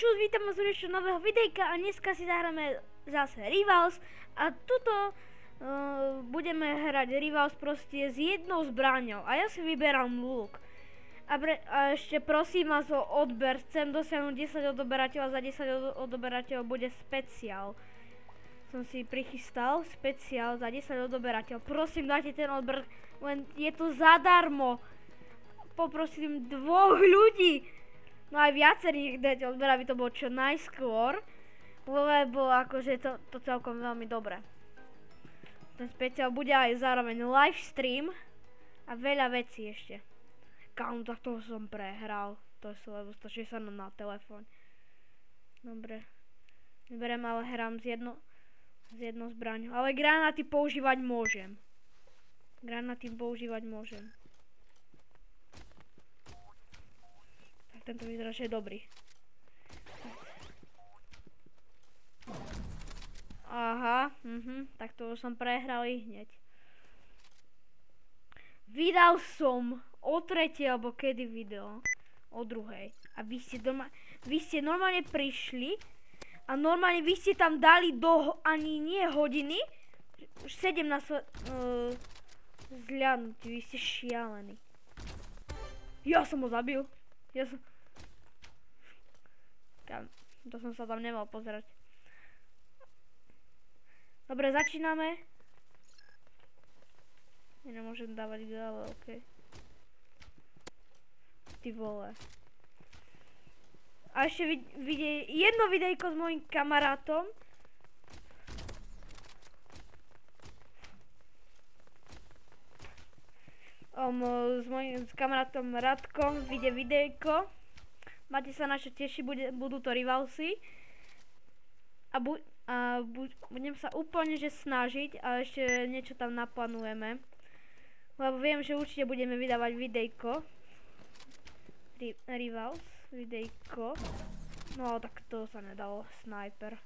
Čus, vítam vás u ešte nového videjka a dneska si zahráme zase Rivals a tuto budeme hrať Rivals proste s jednou zbraňou a ja si vyberám lúk. A ešte prosím vás o odber, chcem dosiahnuť 10 odoberateľov, za 10 odoberateľov bude speciál. Som si prichystal speciál za 10 odoberateľov, prosím dajte ten odber, len je to zadarmo. Poprosím 2 ľudí. No aj viacerých dať odber, aby to bolo čo najskôr, lebo akože to celkom veľmi dobré. Ten speciál bude aj zároveň live stream a veľa vecí ešte. Kámo, tak toho som prehral, to je lebo 160 na telefón. Dobre, neberiem, ale hrám s jednou zbraňou, ale granáty používať môžem. Tento vyzerá, že je dobrý. Aha, tak to som prehral i hneď. Vydal som o 3. alebo kedy video, o 2. A vy ste normálne prišli a normálne vy ste tam dali do ani nie hodiny, už 7 na zľadnutí, vy ste šialení. Ja som ho zabil. To som sa tam nemal pozerať. Dobre, začíname. Ja nemôžem dávať G, ale okej. Ty vole. A ešte jedno videjko s mojím kamarátom. S kamarátom Radkom vyjde videjko. Máte sa na čo tešiť, budú to Rivalsy. A budem sa úplne že snažiť, ale ešte niečo tam naplánujeme. Lebo viem, že určite budeme vydávať videjko. Rivals, videjko. No tak to sa nedalo, sniper.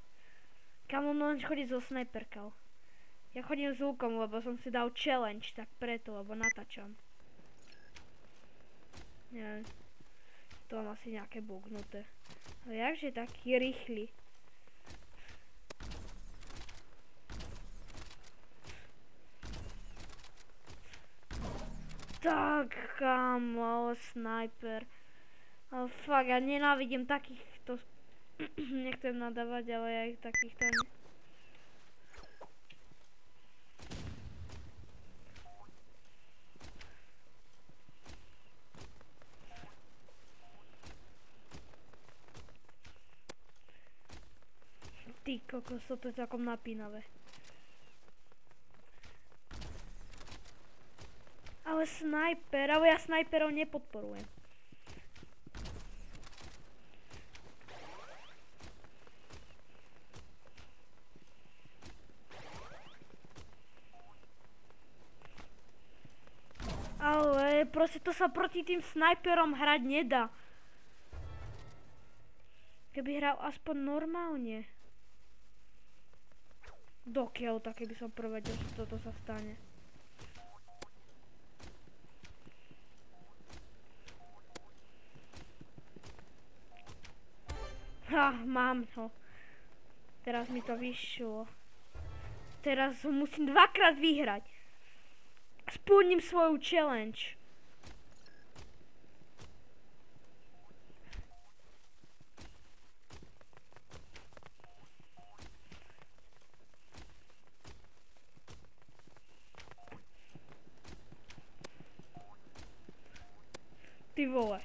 Kam on chodí so sniperkou? Ja chodím s lúkom, lebo som si dal challenge, tak preto, lebo natáčam. Neviem. To mám asi nejaké bugnuté. Ale jakže taký rýchly? Tak, kamo, sniper. Ale fakt, ja nenávidím takýchto... Nechcem nadávať, ale ja ich takýchto... Ty kokos, to je celkom napínavé. Ale snajper, ale ja snajperov nepodporujem. Ale proste to sa proti tým snajperom hrať nedá. Keby hral aspoň normálne. Dokiaľ, tak keby som provedel, že toto sa stane. Mám ho. Teraz mi to vyšlo. Teraz ho musím 2-krát vyhrať. Splním svoju challenge. Ty vole.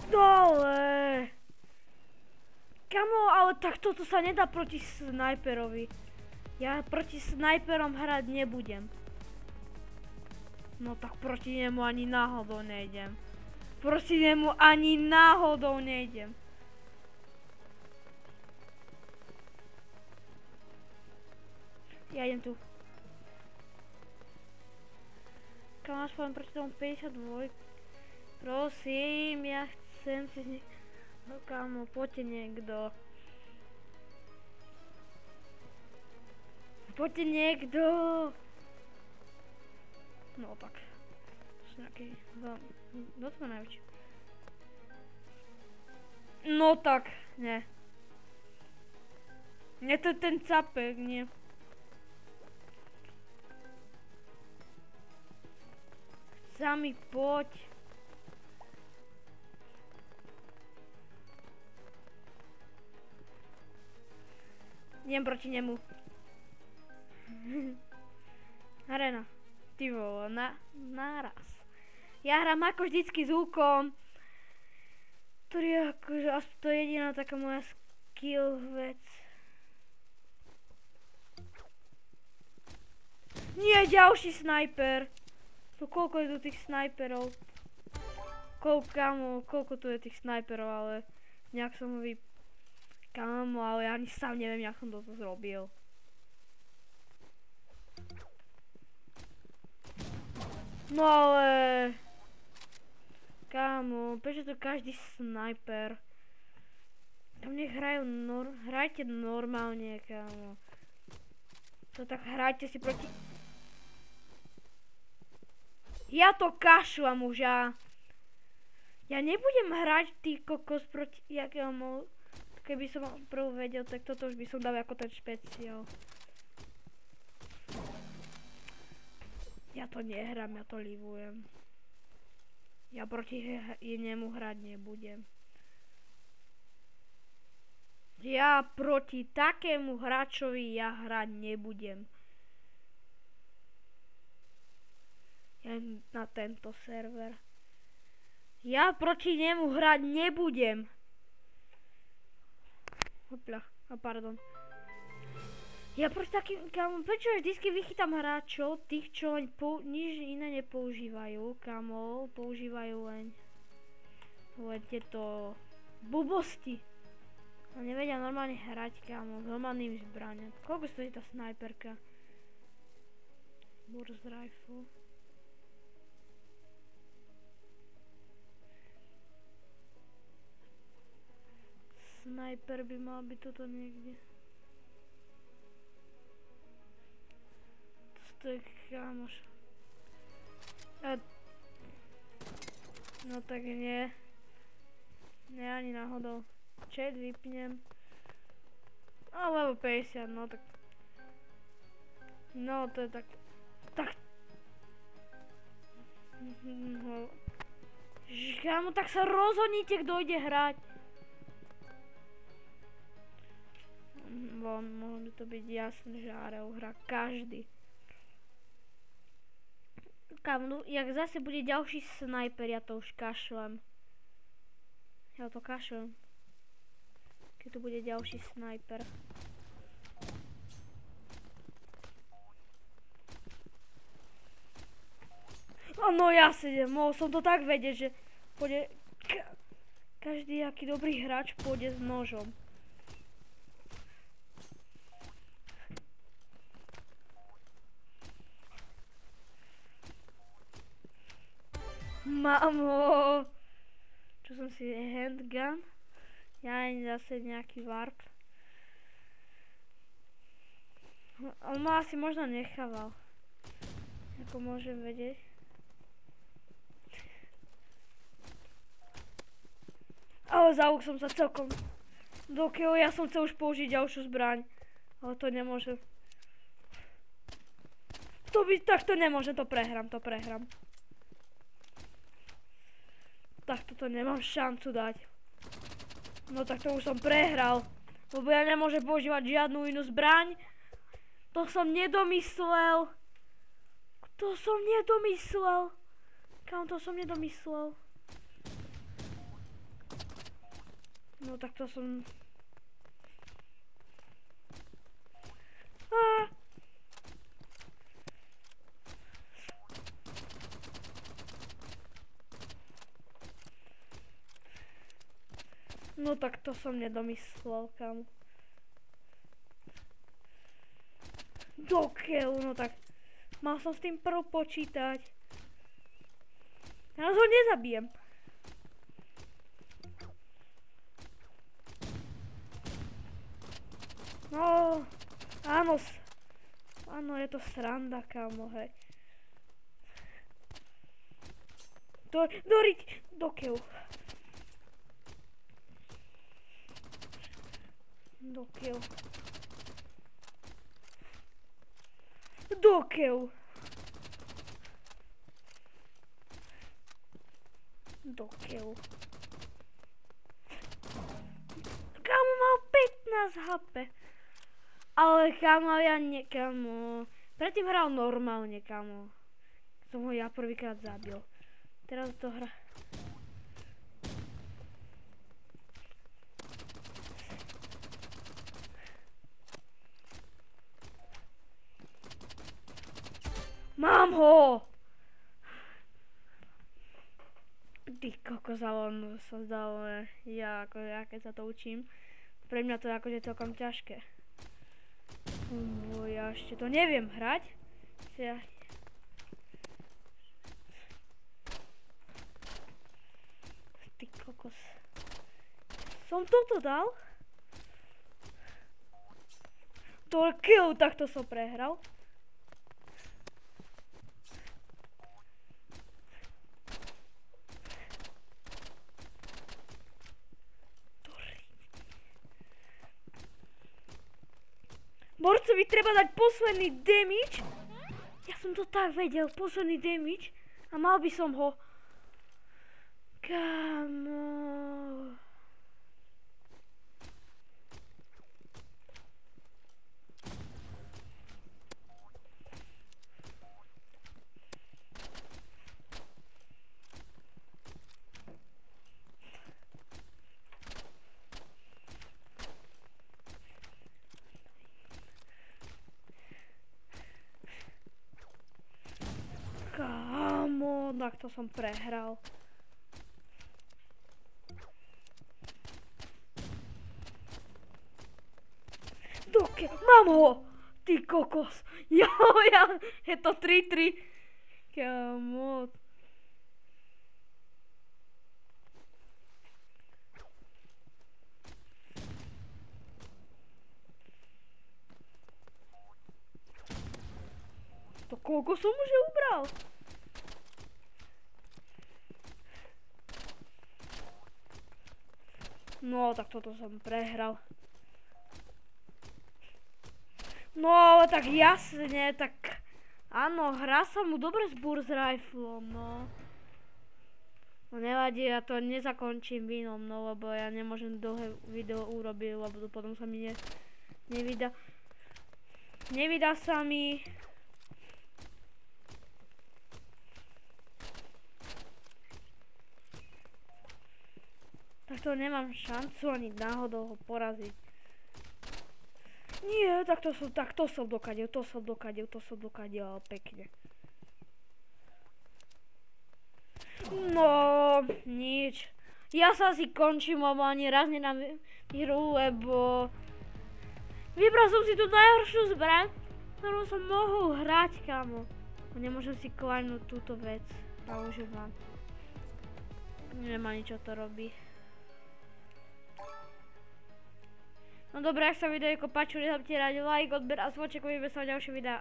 Dole. Kamo, ale tak toto sa nedá proti snajperovi. Ja proti snajperom hrať nebudem. No tak proti nemu ani náhodou nejdem. Ja idem tu. Kam aspoň proti tomu 52. Prosím, ja chcem si z nich... No kámo, poďte niekto. No tak. nejaký... No to má najväčší. No tak, nie. Nie to je ten capek, nie. Sami poď. Idem proti nemu. Arena. Ty vole, naraz. Ja hrám ako vždycky s úkom, ktorý je akože aspoň to jediná taká moja skill vec. Nie, ďalší snajper. Tu koľko je tu tých snajperov? Koľko tu je tých snajperov, ale nejak som ho Kámo, ale ja ani sám neviem, jak som toto zrobil. No ale... Kámo, prečo tu každý snajper? Tam nech hrajú hrajte normálne, kámo. To tak hrajte si proti... Ja to kašľam už, ja nebudem hrať ty kokos proti... Keby som prv vedel, tak toto už by som dal ako ten špeciál. Ja to nehrám, ja to livujem. Ja proti nemu hrať nebudem. Ja proti takému hráčovi hrať nebudem. Ja na tento server. Ja proti nemu hrať nebudem. Hopla, pardon. Ja proti takým, kámo, prečo vždycky vychytám hráčov, tých, čo len nič iné nepoužívajú, kámo, používajú len tieto blbosti. A nevedia normálne hrať, kámo, s normálnymi zbraniami. Koľko stojí tá snajperka? Burst rifle. Snajper by mal byť toto niekde. To stojí, kámoš. No tak nie. Nie ani náhodou. Chat vypnem. Alebo 50, no tak. No to je tak. Tak. Kámo, tak sa rozhodnite, kto ide hrať. Mohlo by to byť jasné, že Areu hrá každý. Kámo, jak zase bude ďalší snajper, ja to už kašlem. Ja to kašlem. Keď tu bude ďalší snajper. No jasne, mohol som to tak vedieť, že pôjde... Každý aký dobrý hráč pôjde s nožom. Mamo! Čo som si, handgun? Ja ani zase nejaký warp. On ma asi možno nechával. Ako môžem vedieť. Ale za úk som sa celkom... Dokiaľ ja som chcel už použiť ďalšiu zbraň. Ale to nemôžem. Takto nemôžem, to prehrám. Tak toto nemám šancu dať. No tak to už som prehral. Lebo ja nemôžem používať žiadnu inú zbraň. To som nedomyslel. Kam to som nedomyslel? No tak to som... No tak to som nedomyslel, kam. Dokeľu, no tak. Mal som s tým prv počítať. Ja ho nezabijem. No, áno. Áno, je to sranda, kámo, hej. Doriť, dokeľ. Dokeľ. Dokeľ. Dokeľ. Kámo mal 15 HP. Ale kámo, ja nekamo. Predtým hral normálne, kámo. Som ho ja prvýkrát zabil. Teraz to hra. Mám ho! Ty kokos, ale on sa zdal, ja keď sa to učím. Pre mňa to je akože celkom ťažké. Ja ešte to neviem hrať. Ty kokos. Som toto dal? To kill, takto som prehral. Borcovi treba dať posledný damage. Ja som to tak vedel, posledný damage. A mal by som ho. Kámo. Kámo, tak to som prehral. Mám ho! Ty kokos! Ja, je to 3-3. Kámo. To koľko som už ubral? No, tak toto som prehral. No, ale tak jasne, tak... Áno, hrá sa mu dobre s Burst Riflom, no. No nevadí, ja to nezakončím vínom, no, lebo ja nemôžem dlhé video urobiť, lebo to potom sa mi nevydá. Nevydá sa mi... Tak to nemám šancu ani náhodou ho poraziť. Nie, tak to som dokadil, pekne. No, nič. Ja sa asi končím, lebo ani raz nedám hru, lebo... Vybral som si tú najhoršiu zbraň, ktorú som mohol hrať, kámo. Nemôžem si klajnúť túto vec. Používam. Neviem ani čo to robí. No dobré, ak sa videjko páčilo, nezabudnite dať like, odber a zvoček, uvidíme sa v ďalšie videá.